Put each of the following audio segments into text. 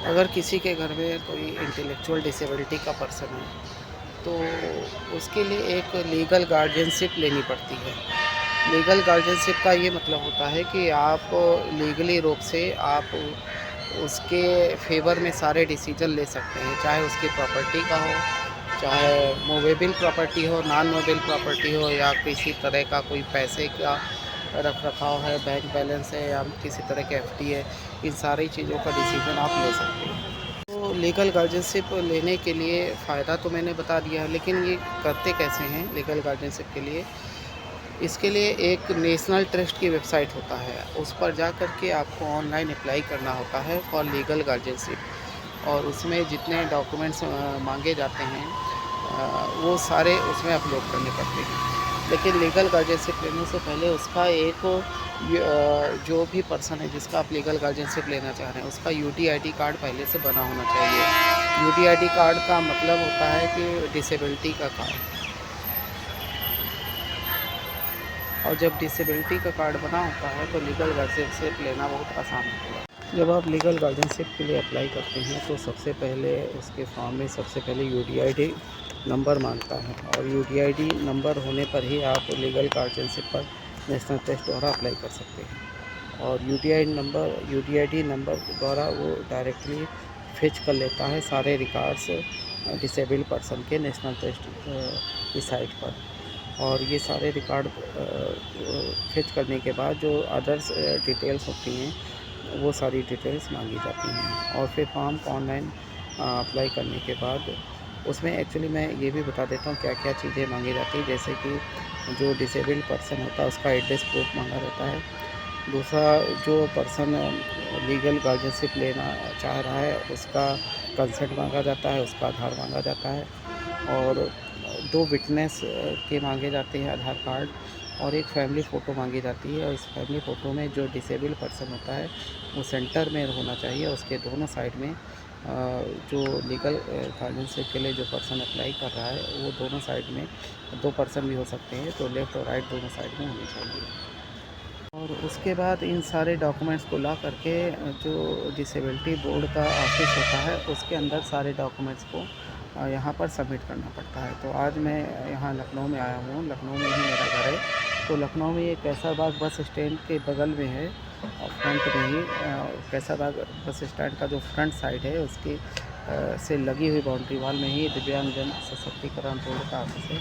अगर किसी के घर में कोई इंटेलेक्चुअल डिसेबिलिटी का पर्सन है तो उसके लिए एक लीगल गार्जियनशिप लेनी पड़ती है। लीगल गार्जियनशिप का ये मतलब होता है कि आप लीगली रूप से आप उसके फेवर में सारे डिसीजन ले सकते हैं, चाहे उसकी प्रॉपर्टी का हो, चाहे मूवेबल प्रॉपर्टी हो, नॉन मूवेबल प्रॉपर्टी हो, या किसी तरह का कोई पैसे का रख रखाव है, बैंक बैलेंस है, या किसी तरह के एफडी है। इन सारी चीज़ों का डिसीजन आप ले सकते हैं। तो लीगल गार्जियनशिप लेने के लिए फ़ायदा तो मैंने बता दिया है, लेकिन ये करते कैसे हैं लीगल गार्जियनशिप के लिए। इसके लिए एक नेशनल ट्रस्ट की वेबसाइट होता है, उस पर जा कर के आपको ऑनलाइन अप्लाई करना होता है फॉर लीगल गार्जियनशिप, और उसमें जितने डॉक्यूमेंट्स मांगे जाते हैं वो सारे उसमें अपलोड करने पड़ते हैं। लेकिन लीगल गार्जियनशिप लेने से पहले उसका एक जो भी पर्सन है जिसका आप लीगल गार्जियनशिप लेना चाह रहे हैं, उसका यूटीआईडी कार्ड पहले से बना होना चाहिए। यूटीआईडी कार्ड का मतलब होता है कि डिसेबिलिटी का कार्ड। और जब डिसेबिलिटी का कार्ड बना होता है तो लीगल गार्जियनशिप लेना बहुत आसान होता है। जब आप लीगल गार्जियनशिप के लिए अप्लाई करते हैं तो सबसे पहले उसके फॉर्म में सबसे पहले यूटीआईडी नंबर मांगता है, और यूटीआईडी नंबर होने पर ही आप लीगल गार्जियनशिप पर नेशनल टेस्ट द्वारा अप्लाई कर सकते हैं। और यूटीआईडी नंबर द्वारा वो डायरेक्टली फेच कर लेता है सारे रिकॉर्ड्स डिसेबल्ड पर्सन के नेशनल टेस्ट की साइट पर। और ये सारे रिकॉर्ड फेच करने के बाद जो अदर्स डिटेल्स होती हैं वो सारी डिटेल्स मांगी जाती हैं। और फिर फॉर्म को ऑनलाइन अप्लाई करने के बाद उसमें एक्चुअली मैं ये भी बता देता हूँ क्या क्या चीज़ें मांगी जाती हैं। जैसे कि जो डिसेबल्ड पर्सन होता है उसका एड्रेस प्रूफ मांगा जाता है। दूसरा, जो पर्सन लीगल गार्जियनशिप लेना चाह रहा है उसका कंसेंट मांगा जाता है, उसका आधार मांगा जाता है, और 2 विटनेस के मांगे जाते हैं आधार कार्ड, और एक फैमिली फ़ोटो मांगी जाती है। और इस फैमिली फ़ोटो में जो डिसेबल्ड पर्सन होता है वो सेंटर में होना चाहिए। उसके दोनों साइड में जो लीगल गार्जियनशिप के लिए जो पर्सन अप्लाई कर रहा है वो दोनों साइड में 2 पर्सन भी हो सकते हैं, तो लेफ़्ट और राइट दोनों साइड में होनी चाहिए। और उसके बाद इन सारे डॉक्यूमेंट्स को ला करके जो डिसेबिलिटी बोर्ड का ऑफिस होता है उसके अंदर सारे डॉक्यूमेंट्स को यहाँ पर सबमिट करना पड़ता है। तो आज मैं यहाँ लखनऊ में आया हूँ, लखनऊ में ही मेरा घर है। तो लखनऊ में ये कैसाबाग बस स्टैंड के बगल में है, फ्रंट में ही कैसाबाग बस स्टैंड का जो फ्रंट साइड है उसकी से लगी हुई बाउंड्री वॉल में ही दिव्यांगजन सशक्तिकरण बोर्ड का ऑफिस है।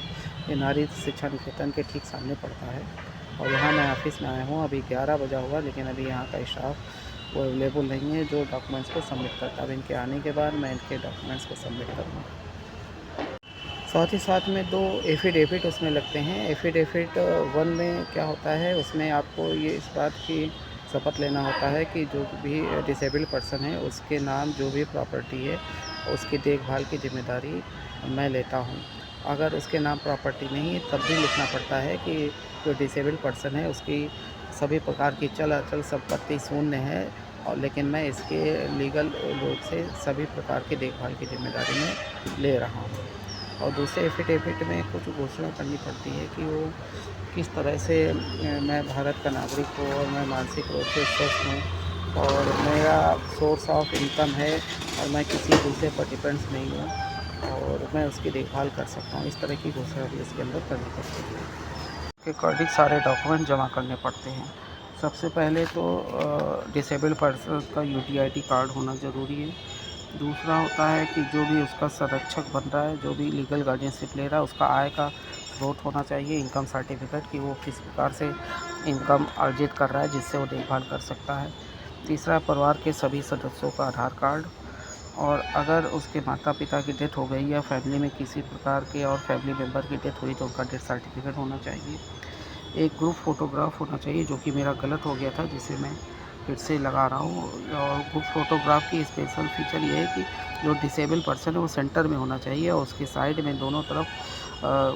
ये नारी शिक्षा निकेतन के ठीक सामने पड़ता है। और यहाँ मैं ऑफिस में आया हूँ, अभी 11 बजा हुआ, लेकिन अभी यहाँ का स्टाफ वो अवेलेबल नहीं है जो डॉक्यूमेंट्स को सबमिट करता है। अब इनके आने के बाद मैं इनके डॉक्यूमेंट्स को सबमिट करूँगा। साथ ही साथ में 2 एफ़िडेविट उसमें लगते हैं। एफ़िडेविट 1 में क्या होता है, उसमें आपको ये इस बात की शपथ लेना होता है कि जो भी डिसेबल्ड पर्सन है उसके नाम जो भी प्रॉपर्टी है उसकी देखभाल की ज़िम्मेदारी मैं लेता हूँ। अगर उसके नाम प्रॉपर्टी नहीं है तब भी लिखना पड़ता है कि जो डिसेबल्ड पर्सन है उसकी सभी प्रकार की चल अचल संपत्ति शून्य है, और लेकिन मैं इसके लीगल रूप से सभी प्रकार की देखभाल की ज़िम्मेदारी मैं ले रहा हूँ। और दूसरे एफ़िडेविट में कुछ घोषणा करनी पड़ती है कि वो किस तरह से मैं भारत का नागरिक हूँ और मैं मानसिक रूप से स्वस्थ हूँ और मेरा सोर्स ऑफ इनकम है और मैं किसी दूसरे पर डिपेंड्स नहीं हूँ और मैं उसकी देखभाल कर सकता हूँ। इस तरह की घोषणा भी इसके अंदर करनी पड़ती है। के अकॉर्डिंग सारे डॉक्यूमेंट जमा करने पड़ते हैं। सबसे पहले तो डिसेबल्ड पर्सन का यूटीआईडी कार्ड होना ज़रूरी है। दूसरा होता है कि जो भी उसका संरक्षक बन रहा है, जो भी लीगल गार्डियनशिप ले रहा है, उसका आय का स्रोत होना चाहिए, इनकम सर्टिफिकेट, कि वो किस प्रकार से इनकम अर्जित कर रहा है जिससे वो देखभाल कर सकता है। तीसरा, परिवार के सभी सदस्यों का आधार कार्ड, और अगर उसके माता पिता की डेथ हो गई या फैमिली में किसी प्रकार के और फैमिली मेम्बर की डेथ हुई तो उनका डेथ सर्टिफिकेट होना चाहिए। एक ग्रुप फ़ोटोग्राफ होना चाहिए, जो कि मेरा गलत हो गया था, जिसे मैं फिर से लगा रहा हूँ। और ग्रुप फ़ोटोग्राफ की स्पेशल फ़ीचर ये है कि जो डिसेबल पर्सन है वो सेंटर में होना चाहिए और उसके साइड में दोनों तरफ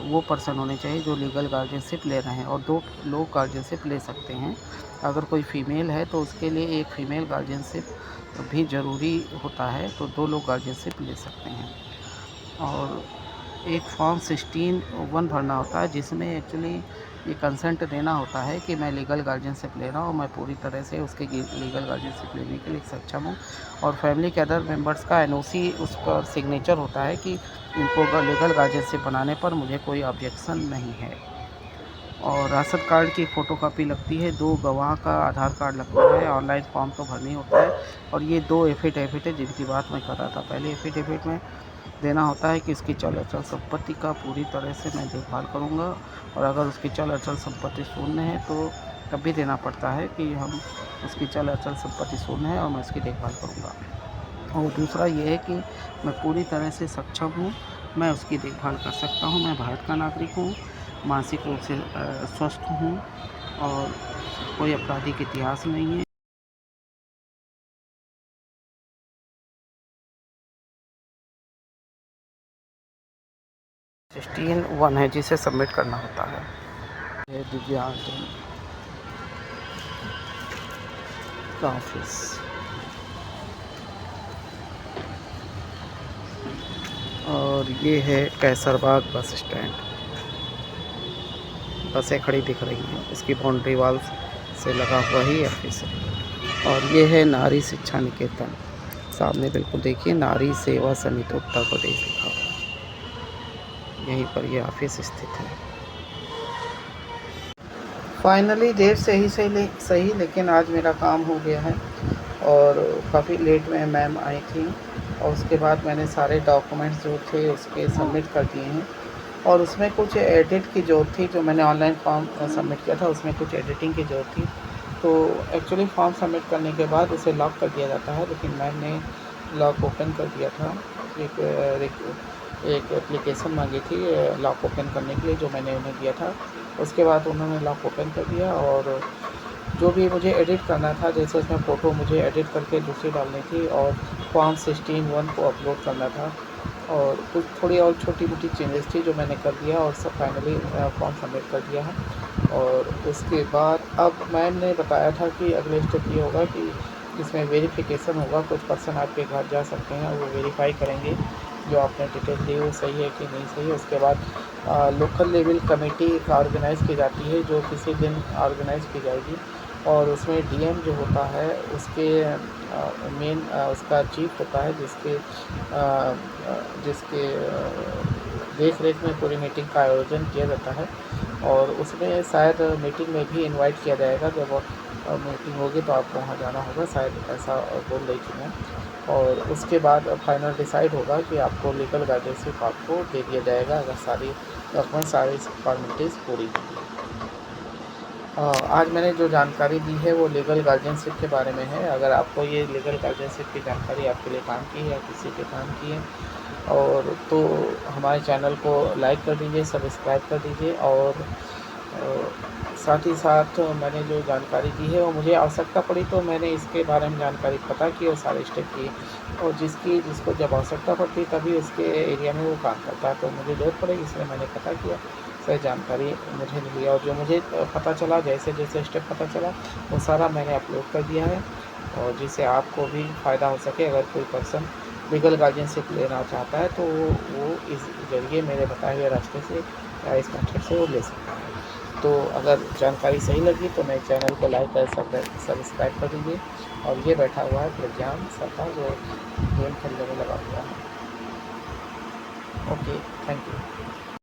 वो पर्सन होने चाहिए जो लीगल गार्जियनशिप ले रहे हैं, और 2 लोग गार्जियनशिप ले सकते हैं। अगर कोई फ़ीमेल है तो उसके लिए एक फ़ीमेल गार्जियनशिप भी ज़रूरी होता है, तो 2 लोग गार्जियनशिप ले सकते हैं। और एक फॉर्म 16(1) भरना होता है, जिसमें एक्चुअली ये कंसेंट देना होता है कि मैं लीगल गार्जियनशिप ले रहा हूँ, मैं पूरी तरह से उसके लीगल गार्जियनशिप लेने के लिए सक्षम हूँ। और फैमिली के अदर मेंबर्स का एनओसी उस पर सिग्नेचर होता है कि इनको लीगल गार्जियनशिप बनाने पर मुझे कोई ऑब्जेक्शन नहीं है। और राशन कार्ड की फ़ोटोकॉपी लगती है, 2 गवाह का आधार कार्ड लगता है, ऑनलाइन फॉर्म तो भरना ही होता है। और ये 2 एफ़िडेविट है जिनकी बात मैं कर रहा था। पहले एफ़िडेविट में देना होता है कि इसकी चल अचल संपत्ति का पूरी तरह से मैं देखभाल करूँगा, और अगर उसकी चल अचल संपत्ति शून्य है तो तब भी देना पड़ता है कि हम उसकी चल अचल संपत्ति शून्य है और मैं उसकी देखभाल करूँगा। और दूसरा ये है कि मैं पूरी तरह से सक्षम हूँ, मैं उसकी देखभाल कर सकता हूँ, मैं भारत का नागरिक हूँ, मानसिक रूप से स्वस्थ हूँ और कोई आपराधिक इतिहास नहीं है। 16(1) है जिसे सबमिट करना होता है। ये दिव्यांग का ऑफिस, और ये है कैसरबाग बस स्टैंड। बसें खड़ी दिख रही हैं, उसकी बाउंड्री वाल से लगा हुआ ही ऑफिस है। और ये है नारी शिक्षा निकेतन, सामने बिल्कुल देखिए नारी सेवा समिति उत्तर प्रदेश लिखा हुआ है, यहीं पर ये ऑफिस स्थित है। फाइनली देर से ही सही लेकिन आज मेरा काम हो गया है। और काफ़ी लेट में मैम आई थी, और उसके बाद मैंने सारे डॉक्यूमेंट्स जो थे उसके सबमिट कर दिए हैं। और उसमें कुछ एडिट की ज़रूरत थी, जो मैंने ऑनलाइन फॉर्म सबमिट किया था उसमें कुछ एडिटिंग की ज़रूरत थी। तो एक्चुअली फॉर्म सबमिट करने के बाद उसे लॉक कर दिया जाता है, लेकिन मैंने लॉक ओपन कर दिया था। एक एप्लीकेशन मांगी थी लॉक ओपन करने के लिए, जो मैंने उन्हें दिया था। उसके बाद उन्होंने लॉक ओपन कर दिया, और जो भी मुझे एडिट करना था, जैसे उसमें फ़ोटो मुझे एडिट करके दूसरी डालनी थी, और फॉर्म 16(1) को अपलोड करना था, और कुछ थोड़ी और छोटी-मोटी चेंजेस थी जो मैंने कर दिया, और सब फाइनली फॉर्म सबमिट कर दिया है। और उसके बाद अब मैम ने बताया था कि अगले स्टेप ये होगा कि इसमें वेरिफ़िकेशन होगा, कुछ पर्सन आपके घर जा सकते हैं, वो वेरीफ़ाई करेंगे जो आपने डिटेल दी वो सही है कि नहीं सही है। उसके बाद लोकल लेवल कमेटी ऑर्गेनाइज़ की जाती है, जो किसी दिन ऑर्गेनाइज़ की जाएगी, और उसमें डीएम जो होता है उसके मेन उसका चीफ होता है, जिसके देख रेख में पूरी मीटिंग का आयोजन किया जाता है। और उसमें शायद मीटिंग में भी इनवाइट किया जाएगा, जब मीटिंग होगी तो आपको वहाँ जाना होगा, शायद ऐसा बोल रही थी मैं। और उसके बाद फाइनल डिसाइड होगा कि आपको लीगल गाइडेंशिप आपको दे दिया जाएगा, अगर सारी डॉक्यूमेंट सारी फॉर्मेलिटीज़ पूरी होंगी। आज मैंने जो जानकारी दी है वो लीगल गार्जियनशिप के बारे में है। अगर आपको ये लीगल गार्जियनशिप की जानकारी आपके लिए काम की है या किसी के काम की है, और तो हमारे चैनल को लाइक कर दीजिए, सब्सक्राइब कर दीजिए। और साथ ही साथ मैंने जो जानकारी दी है वो मुझे आवश्यकता पड़ी तो मैंने इसके बारे में जानकारी पता की और सारे स्टेप किए, और जिसको जब आवश्यकता पड़ती तभी उसके एरिया में वो काम करता है, तो मुझे ज़रूरत पड़ेगी इसलिए मैंने पता किया, सही जानकारी मुझे मिली। और जो मुझे पता चला, जैसे जैसे स्टेप पता चला वो सारा मैंने अपलोड कर दिया है, और जिससे आपको भी फ़ायदा हो सके। अगर कोई पर्सन लीगल गार्जियनशिप लेना चाहता है तो वो इस ज़रिए मेरे बताए हुए रास्ते से या इस मेथड से वो ले सकता है। तो अगर जानकारी सही लगी तो मेरे चैनल को लाइक और सब्सक्राइब कर दीजिए। और ये बैठा हुआ है प्रज्ञान सरकार, जो गेम खेलने में लगा हुआ है। Okay, thank you.